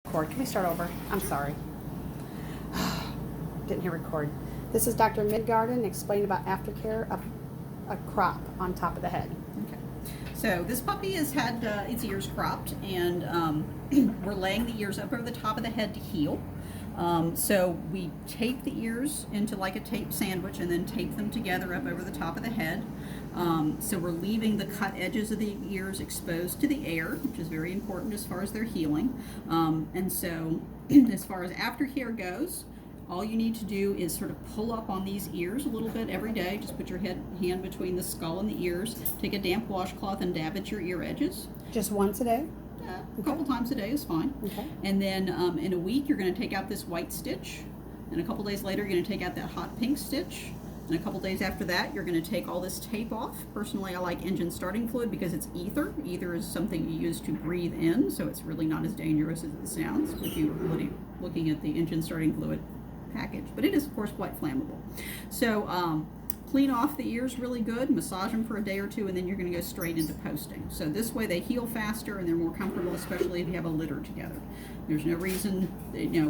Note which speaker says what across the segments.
Speaker 1: Record. Can we start over? I'm sorry. Didn't hear record. This is Dr. Midgarden explaining about aftercare of a crop on top of the head.
Speaker 2: Okay. So this puppy has had its ears cropped, and we're laying the ears up over the top of the head to heal. So we tape the ears into like a tape sandwich and then tape them together up over the top of the head. So we're leaving the cut edges of the ears exposed to the air, which is very important as far as their healing. And so as far as aftercare goes, all you need to do is sort of pull up on these ears a little bit every day. Just put your hand between the skull and the ears. Take a damp washcloth and dab at your ear edges.
Speaker 1: Just once a day?
Speaker 2: A couple times a day is fine.
Speaker 1: Okay.
Speaker 2: And then in a week, you're going to take out this white stitch. And a couple days later, you're going to take out that hot pink stitch. And a couple days after that, you're going to take all this tape off. Personally, I like engine starting fluid because it's ether. Ether is something you use to breathe in, so it's really not as dangerous as it sounds if you're looking at the engine starting fluid package. But it is, of course, quite flammable. So clean off the ears really good, massage them for a day or two, and then you're going to go straight into posting. So this way they heal faster and they're more comfortable, especially if you have a litter together. There's no reason,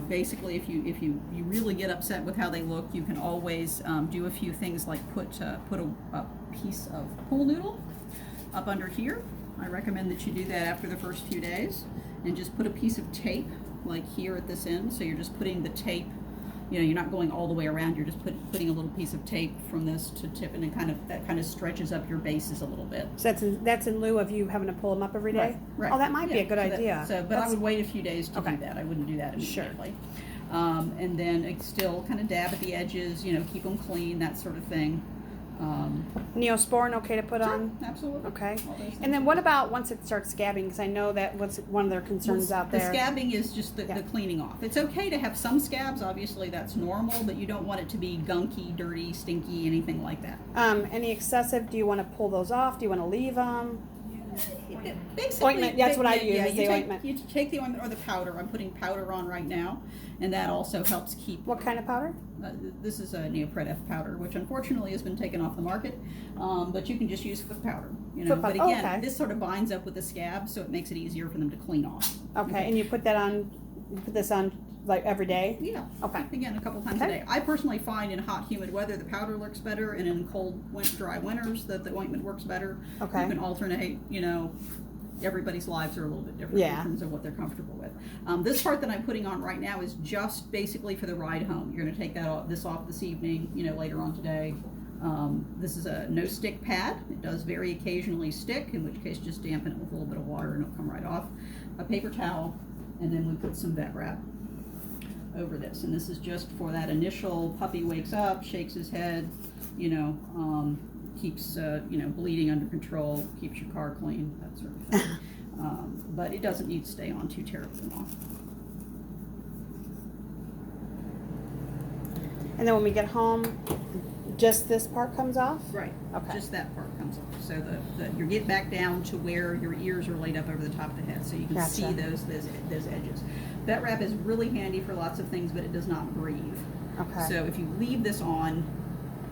Speaker 2: basically if you really get upset with how they look, you can always do a few things like put a piece of pool noodle up under here. I recommend that you do that after the first few days, and just put a piece of tape like here at this end. So you're just putting the tape, you're not going all the way around, you're just putting a little piece of tape from this to tip, and that kind of stretches up your bases a little bit.
Speaker 1: So that's in lieu of you having to pull them up every day?
Speaker 2: Right.
Speaker 1: Oh, that might be a good idea.
Speaker 2: But I would wait a few days to do that. I wouldn't do that immediately.
Speaker 1: Sure.
Speaker 2: And then still kind of dab at the edges, keep them clean, that sort of thing.
Speaker 1: Neosporin okay to put on?
Speaker 2: Absolutely.
Speaker 1: Okay. And then what about once it starts scabbing? Because I know that was one of their concerns out there.
Speaker 2: The scabbing is just the cleaning off. It's okay to have some scabs. Obviously, that's normal, but you don't want it to be gunky, dirty, stinky, anything like that.
Speaker 1: Any excessive, do you want to pull those off? Do you want to leave them?
Speaker 2: Basically,
Speaker 1: ointment, that's what I use, is the ointment.
Speaker 2: You take the ointment or the powder. I'm putting powder on right now, and that also helps keep...
Speaker 1: What kind of powder?
Speaker 2: This is a Neopret F powder, which unfortunately has been taken off the market, but you can just use foot powder. But again, this sort of binds up with the scab, so it makes it easier for them to clean off.
Speaker 1: Okay, and you put this on like every day?
Speaker 2: Yeah.
Speaker 1: Okay.
Speaker 2: Again, a couple times a day. I personally find in hot, humid weather the powder looks better, and in cold, dry winters that the ointment works better.
Speaker 1: Okay.
Speaker 2: You can alternate. Everybody's lives are a little bit different in terms of what they're comfortable with. This part that I'm putting on right now is just basically for the ride home. You're going to take this off this evening, later on today. This is a no stick pad. It does very occasionally stick, in which case just dampen it with a little bit of water and it'll come right off. A paper towel, and then we put some vet wrap over this. And this is just for that initial puppy wakes up, shakes his head, keeps bleeding under control, keeps your car clean, that sort of thing. But it doesn't need to stay on too terribly long.
Speaker 1: And then when we get home, just this part comes off?
Speaker 2: Right.
Speaker 1: Okay.
Speaker 2: Just that part comes off. So you get back down to where your ears are laid up over the top of the head, so you can see those edges. Vet wrap is really handy for lots of things, but it does not breathe.
Speaker 1: Okay.
Speaker 2: So if you leave this on,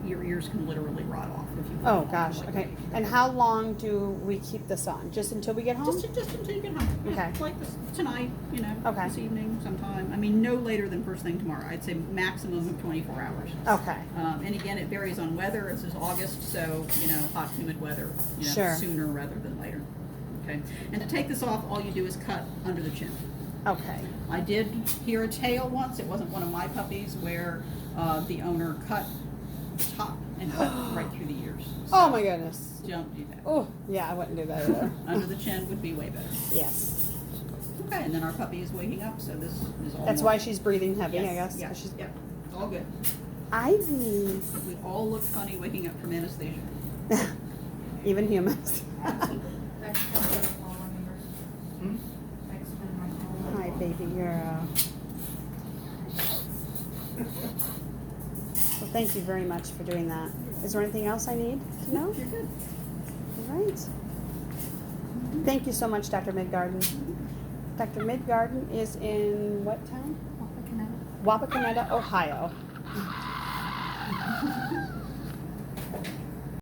Speaker 2: your ears can literally rot off if you.
Speaker 1: Oh gosh. Okay. And how long do we keep this on? Just until we get home?
Speaker 2: Just until you get home.
Speaker 1: Okay.
Speaker 2: Like this tonight,
Speaker 1: Okay.
Speaker 2: this evening sometime. I mean, no later than first thing tomorrow. I'd say maximum of 24 hours.
Speaker 1: Okay.
Speaker 2: And again, it varies on weather. This is August, so hot, humid weather.
Speaker 1: Sure.
Speaker 2: Sooner rather than later. Okay. And to take this off, all you do is cut under the chin.
Speaker 1: Okay.
Speaker 2: I did hear a tale once. It wasn't one of my puppies where the owner cut the top and cut right through the ears. So
Speaker 1: oh my goodness.
Speaker 2: Don't do that.
Speaker 1: Oh, yeah, I wouldn't do that either.
Speaker 2: Under the chin would be way better.
Speaker 1: Yes.
Speaker 2: Okay, and then our puppy is waking up, so this is all.
Speaker 1: That's why she's breathing heavy,
Speaker 2: yes,
Speaker 1: I guess.
Speaker 2: Yeah,
Speaker 1: She's...
Speaker 2: yeah, all good.
Speaker 1: Ivy.
Speaker 2: We all look funny waking up from anesthesia.
Speaker 1: Even humans. Hi, baby girl. Well, thank you very much for doing that. Is there anything else I need to know?
Speaker 2: You're good.
Speaker 1: All right. Thank you so much, Dr. Midgarden. Dr. Midgarden is in what town?
Speaker 3: Wapakoneta.
Speaker 1: Wapakoneta, Ohio.